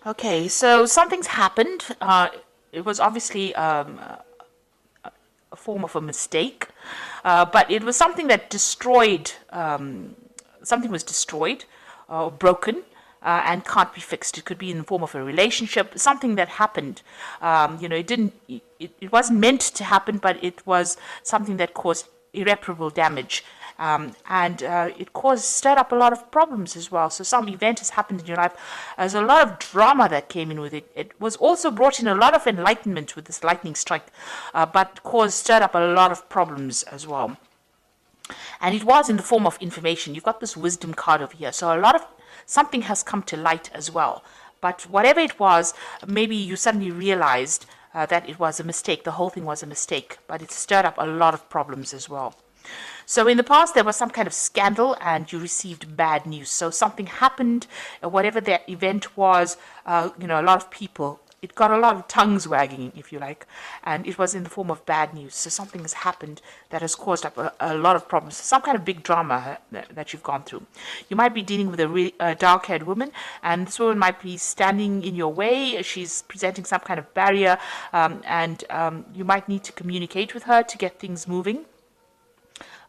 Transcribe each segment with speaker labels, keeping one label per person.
Speaker 1: Okay, so something's happened. It was obviously a form of a mistake, but it was something that destroyed, something was destroyed or broken. And can't be fixed. It could be in the form of a relationship, something that happened. It didn't. It wasn't meant to happen, but it was something that caused irreparable damage, and it stirred up a lot of problems as well. So some event has happened in your life. There's a lot of drama that came in with it. It was also brought in a lot of enlightenment with this lightning strike, but stirred up a lot of problems as well. And it was in the form of information. You've got this wisdom card over here. So a lot of something has come to light as well. But whatever it was, maybe you suddenly realized that it was a mistake. The whole thing was a mistake, but it stirred up a lot of problems as well. So in the past, there was some kind of scandal and you received bad news. So something happened, whatever that event was, a lot of people, it got a lot of tongues wagging, if you like, and it was in the form of bad news. So something has happened that has caused up a lot of problems, some kind of big drama that you've gone through. You might be dealing with a dark-haired woman, and this woman might be standing in your way. She's presenting some kind of barrier, and you might need to communicate with her to get things moving.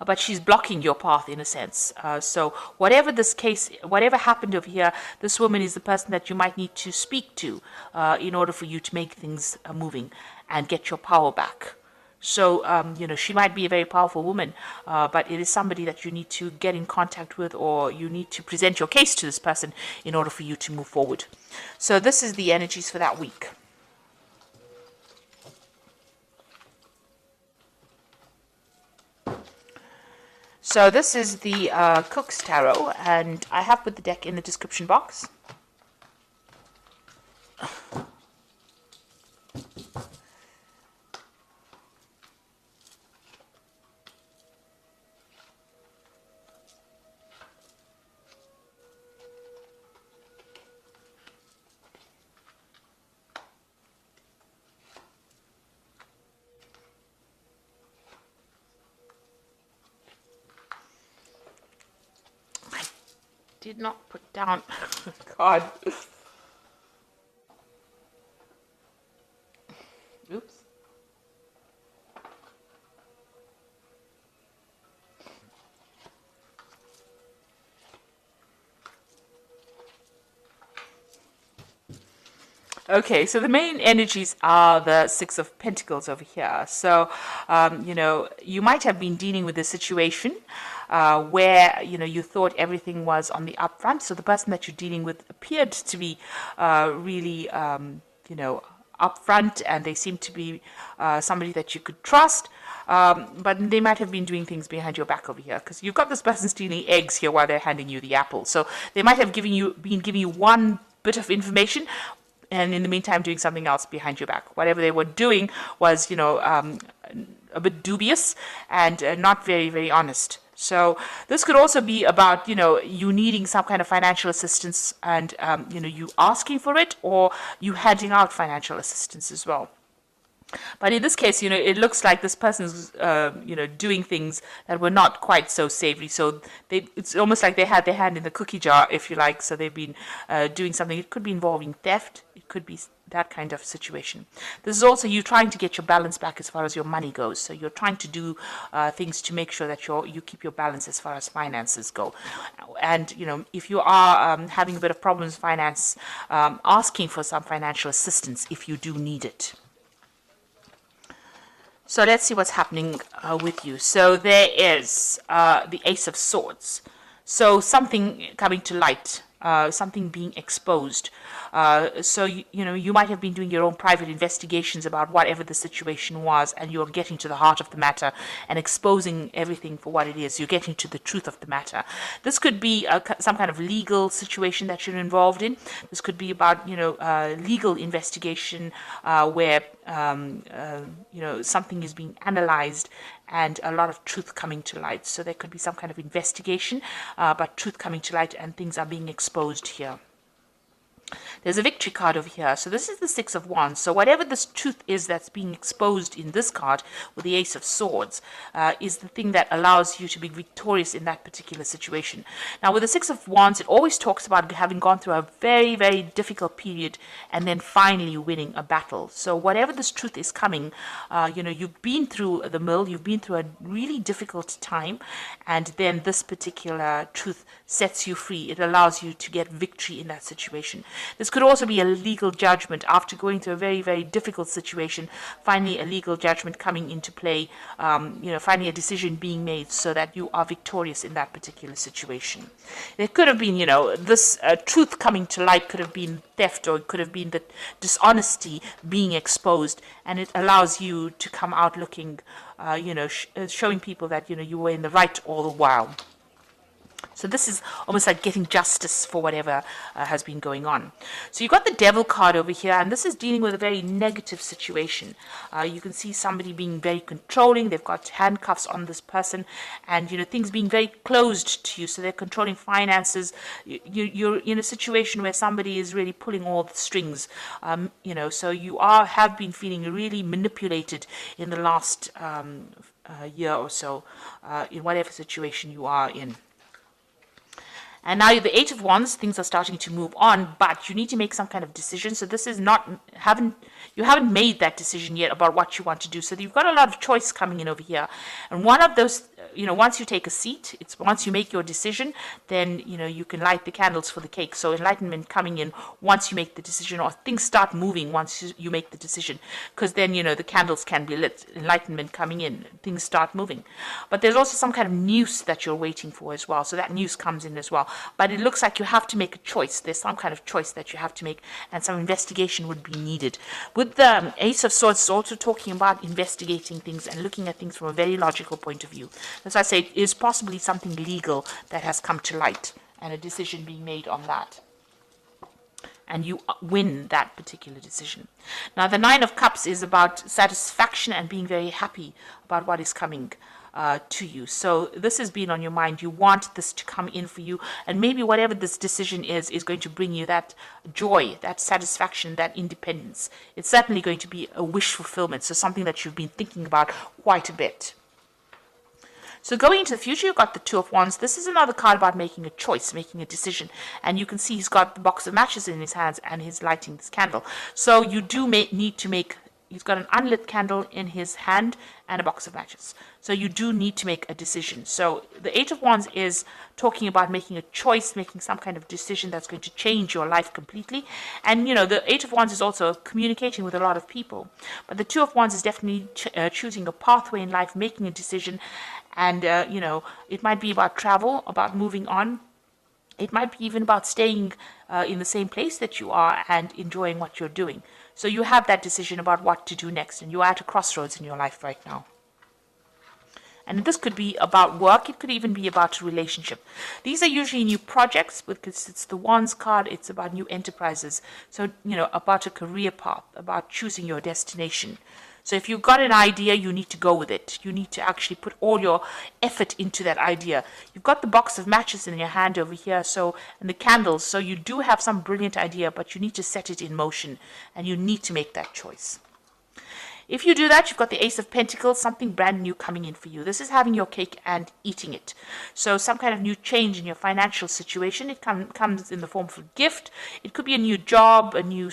Speaker 1: But she's blocking your path in a sense. So whatever this case, whatever happened over here, this woman is the person that you might need to speak to in order for you to make things moving and get your power back. So, she might be a very powerful woman, but it is somebody that you need to get in contact with, or you need to present your case to this person in order for you to move forward. So this is the energies for that week. So this is the Cook's Tarot, and I have put the deck in the description box. Did not put down. God. Oops. Okay, so the main energies are the Six of Pentacles over here. So, you might have been dealing with a situation where, you thought everything was on the upfront. So the person that you're dealing with appeared to be really, upfront, and they seem to be somebody that you could trust. But they might have been doing things behind your back over here, because you've got this person stealing eggs here while they're handing you the apple. So they might have been giving you one bit of information, and in the meantime doing something else behind your back. Whatever they were doing was, a bit dubious and not very, very honest. So this could also be about, you needing some kind of financial assistance and, you asking for it, or you handing out financial assistance as well. But in this case, it looks like this person's, doing things that were not quite so savory. So it's almost like they had their hand in the cookie jar, if you like. So they've been doing something. It could be involving theft. It could be that kind of situation. This is also you trying to get your balance back as far as your money goes. So you're trying to do things to make sure that you keep your balance as far as finances go. And, if you are having a bit of problems with finance, asking for some financial assistance if you do need it. So let's see what's happening with you. So there is the Ace of Swords. So something coming to light, something being exposed. So, you might have been doing your own private investigations about whatever the situation was, and you're getting to the heart of the matter and exposing everything for what it is. You're getting to the truth of the matter. This could be some kind of legal situation that you're involved in. This could be about, legal investigation where, something is being analyzed and a lot of truth coming to light. So there could be some kind of investigation, but truth coming to light and things are being exposed here. There's a victory card over here. So this is the Six of Wands. So whatever this truth is that's being exposed in this card with the Ace of Swords is the thing that allows you to be victorious in that particular situation. Now with the Six of Wands, it always talks about having gone through a very, very difficult period and then finally winning a battle. So whatever this truth is coming, you've been through the mill, you've been through a really difficult time, and then this particular truth sets you free. It allows you to get victory in that situation. This could also be a legal judgment after going through a very, very difficult situation. Finally, a legal judgment coming into play, finally a decision being made so that you are victorious in that particular situation. It could have been, this truth coming to light could have been theft, or it could have been the dishonesty being exposed, and it allows you to come out looking, showing people that, you were in the right all the while. So this is almost like getting justice for whatever has been going on. So you've got the Devil card over here, and this is dealing with a very negative situation. You can see somebody being very controlling. They've got handcuffs on this person, and things being very closed to you. So they're controlling finances. You're in a situation where somebody is really pulling all the strings. So you have been feeling really manipulated in the last year or so, in whatever situation you are in. And now the Eight of Wands, things are starting to move on, but you need to make some kind of decision. So this is you haven't made that decision yet about what you want to do. So you've got a lot of choice coming in over here. And one of those, once you take a seat, once you make your decision, then, you can light the candles for the cake. So enlightenment coming in once you make the decision, or things start moving once you make the decision. Because then, the candles can be lit, enlightenment coming in, things start moving. But there's also some kind of news that you're waiting for as well. So that news comes in as well. But it looks like you have to make a choice. There's some kind of choice that you have to make, and some investigation would be needed. With the Ace of Swords, it's also talking about investigating things and looking at things from a very logical point of view. As I say, it is possibly something legal that has come to light, and a decision being made on that. And you win that particular decision. Now, the Nine of Cups is about satisfaction and being very happy about what is coming to you. So this has been on your mind. You want this to come in for you, and maybe whatever this decision is going to bring you that joy, that satisfaction, that independence. It's certainly going to be a wish fulfillment, so something that you've been thinking about quite a bit. So going into the future, you've got the Two of Wands. This is another card about making a choice, making a decision. And you can see he's got the box of matches in his hands, and he's lighting this candle. So you do need to make, he's got an unlit candle in his hand and a box of matches. So you do need to make a decision. So the Eight of Wands is talking about making a choice, making some kind of decision that's going to change your life completely. And, the Eight of Wands is also communicating with a lot of people. But the Two of Wands is definitely choosing a pathway in life, making a decision. And, it might be about travel, about moving on. It might be even about staying in the same place that you are and enjoying what you're doing. So you have that decision about what to do next, and you're at a crossroads in your life right now. And this could be about work. It could even be about a relationship. These are usually new projects because it's the Wands card. It's about new enterprises. So, about a career path, about choosing your destination. So if you've got an idea, you need to go with it. You need to actually put all your effort into that idea. You've got the box of matches in your hand over here, and the candles. So you do have some brilliant idea, but you need to set it in motion, and you need to make that choice. If you do that, you've got the Ace of Pentacles, something brand new coming in for you. This is having your cake and eating it. So some kind of new change in your financial situation. It comes in the form of a gift. It could be a new job, a new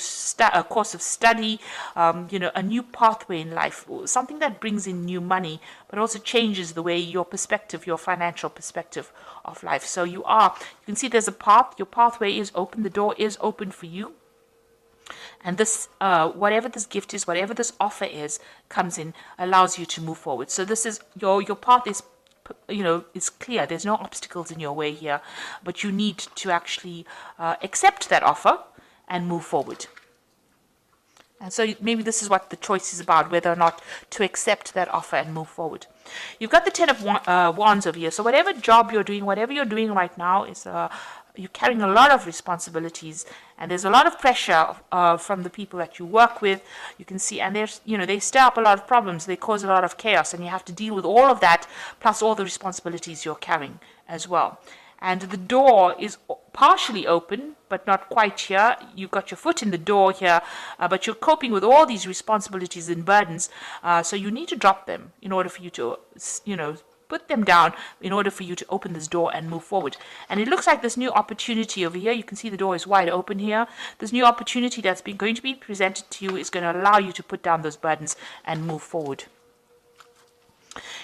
Speaker 1: a course of study, a new pathway in life, something that brings in new money, but also changes the way your perspective, your financial perspective of life. So you can see there's a path. Your pathway is open. The door is open for you. And this, whatever this gift is, whatever this offer is, comes in, allows you to move forward. So this is your path is, is clear. There's no obstacles in your way here, but you need to actually accept that offer and move forward. And so maybe this is what the choice is about, whether or not to accept that offer and move forward. You've got the Ten of Wands over here. So whatever job you're doing, whatever you're doing right now is you're carrying a lot of responsibilities, and there's a lot of pressure from the people that you work with. You can see, and they stir up a lot of problems. They cause a lot of chaos, and you have to deal with all of that, plus all the responsibilities you're carrying as well. And the door is partially open, but not quite here. You've got your foot in the door here, but you're coping with all these responsibilities and burdens. So you need to drop them in order for you to, put them down in order for you to open this door and move forward. And it looks like this new opportunity over here, you can see the door is wide open here. This new opportunity that's going to be presented to you is going to allow you to put down those burdens and move forward.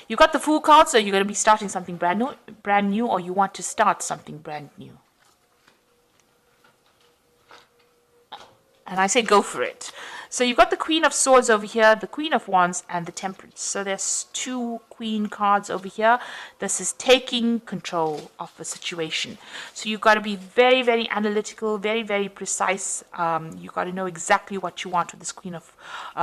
Speaker 1: You got the Fool card, so you're going to be starting something brand new, or you want to start something brand new. And I say go for it. So you've got the Queen of Swords over here, the Queen of Wands, and the Temperance. So there's 2 Queen cards over here. This is taking control of the situation. So you've got to be very, very analytical, very, very precise. You've got to know exactly what you want with this Queen of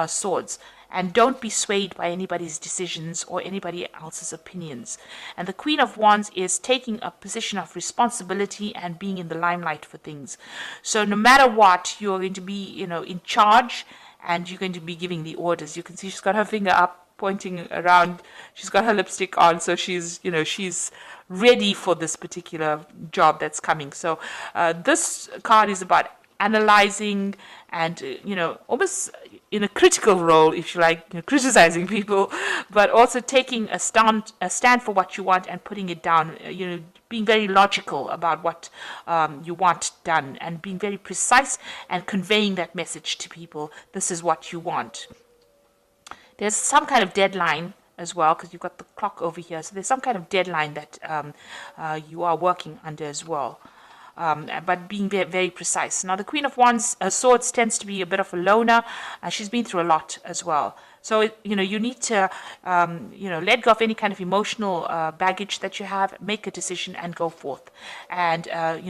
Speaker 1: Swords. And don't be swayed by anybody's decisions or anybody else's opinions. And the Queen of Wands is taking a position of responsibility and being in the limelight for things. So no matter what, you're going to be, in charge, and you're going to be giving the orders. You can see she's got her finger up, pointing around. She's got her lipstick on, so she's ready for this particular job that's coming. So this card is about analyzing and, almost in a critical role, if you like, criticizing people, but also taking a stand for what you want and putting it down, being very logical about what you want done and being very precise and conveying that message to people. This is what you want. There's some kind of deadline as well, because you've got the clock over here. So there's some kind of deadline that you are working under as well. But being very, very precise. Now, the Queen of Wands, Swords tends to be a bit of a loner. She's been through a lot as well. So, you need to, let go of any kind of emotional baggage that you have, make a decision and go forth. And,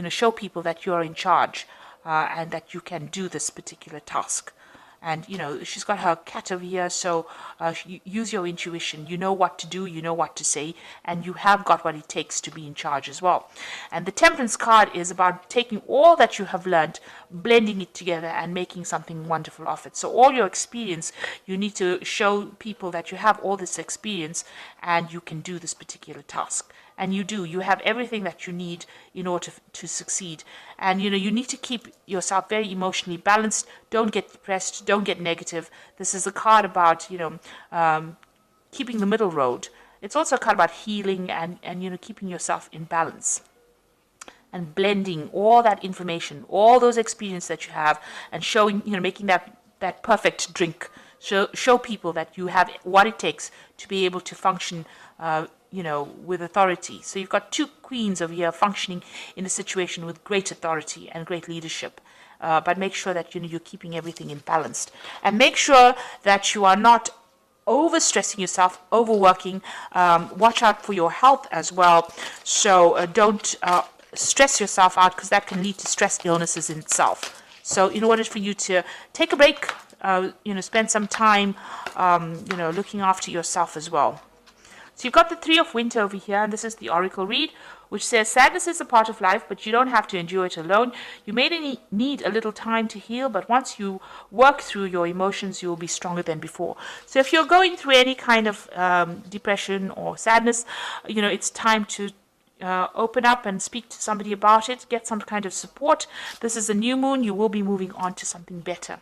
Speaker 1: show people that you're in charge and that you can do this particular task. And, she's got her cat over here, so use your intuition. You know what to do, you know what to say, and you have got what it takes to be in charge as well. And the Temperance card is about taking all that you have learned, blending it together, and making something wonderful of it. So all your experience, you need to show people that you have all this experience, and you can do this particular task. And you do. You have everything that you need in order to succeed. And, you need to keep yourself very emotionally balanced. Don't get depressed. Don't get negative. This is a card about, keeping the middle road. It's also a card about healing and keeping yourself in balance. And blending all that information, all those experiences that you have, and showing, making that perfect drink. Show people that you have what it takes to be able to function with authority. So you've got 2 queens over here functioning in a situation with great authority and great leadership. But make sure that you're keeping everything in balance. And make sure that you are not overstressing yourself, overworking. Watch out for your health as well. So don't stress yourself out, because that can lead to stress illnesses in itself. So in order for you to take a break, spend some time, looking after yourself as well. So you've got the 3 of Winter over here, and this is the Oracle read, which says, sadness is a part of life, but you don't have to endure it alone. You may need a little time to heal, but once you work through your emotions, you will be stronger than before. So if you're going through any kind of depression or sadness, it's time to open up and speak to somebody about it, get some kind of support. This is a new moon. You will be moving on to something better.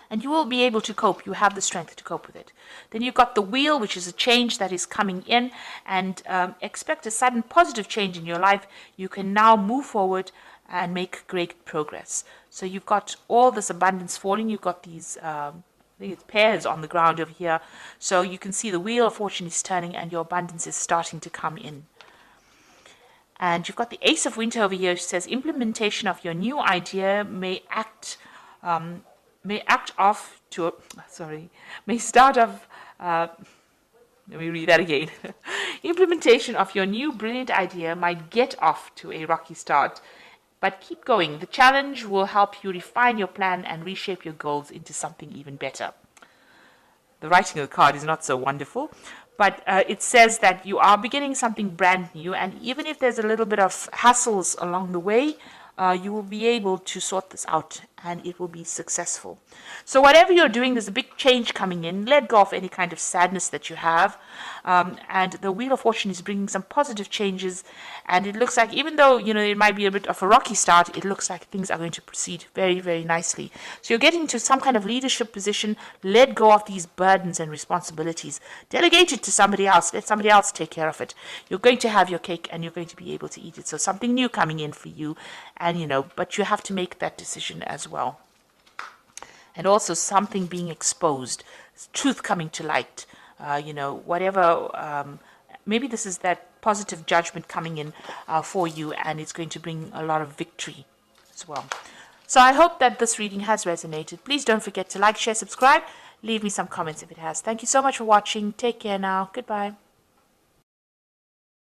Speaker 1: And you will be able to cope. You have the strength to cope with it. Then you've got the Wheel, which is a change that is coming in, and expect a sudden positive change in your life. You can now move forward and make great progress. So you've got all this abundance falling. You've got these, I think it's pears on the ground over here. So you can see the Wheel of Fortune is turning and your abundance is starting to come in. And you've got the Ace of Winter over here, which says implementation of your new idea may start off, let me read that again. Implementation of your new brilliant idea might get off to a rocky start, but keep going. The challenge will help you refine your plan and reshape your goals into something even better. The writing of the card is not so wonderful, but it says that you are beginning something brand new, and even if there's a little bit of hassles along the way, you will be able to sort this out and it will be successful. So whatever you're doing, there's a big change coming in. Let go of any kind of sadness that you have. And the Wheel of Fortune is bringing some positive changes. And it looks like, even though, it might be a bit of a rocky start, it looks like things are going to proceed very, very nicely. So you're getting to some kind of leadership position. Let go of these burdens and responsibilities. Delegate it to somebody else. Let somebody else take care of it. You're going to have your cake and you're going to be able to eat it. So something new coming in for you. And, but you have to make that decision as well. And also something being exposed, truth coming to light, whatever, maybe this is that positive judgment coming in for you, and it's going to bring a lot of victory as well. So I hope that this reading has resonated. Please don't forget to like, share, subscribe. Leave me some comments if it has. Thank you so much for watching. Take care now. Goodbye.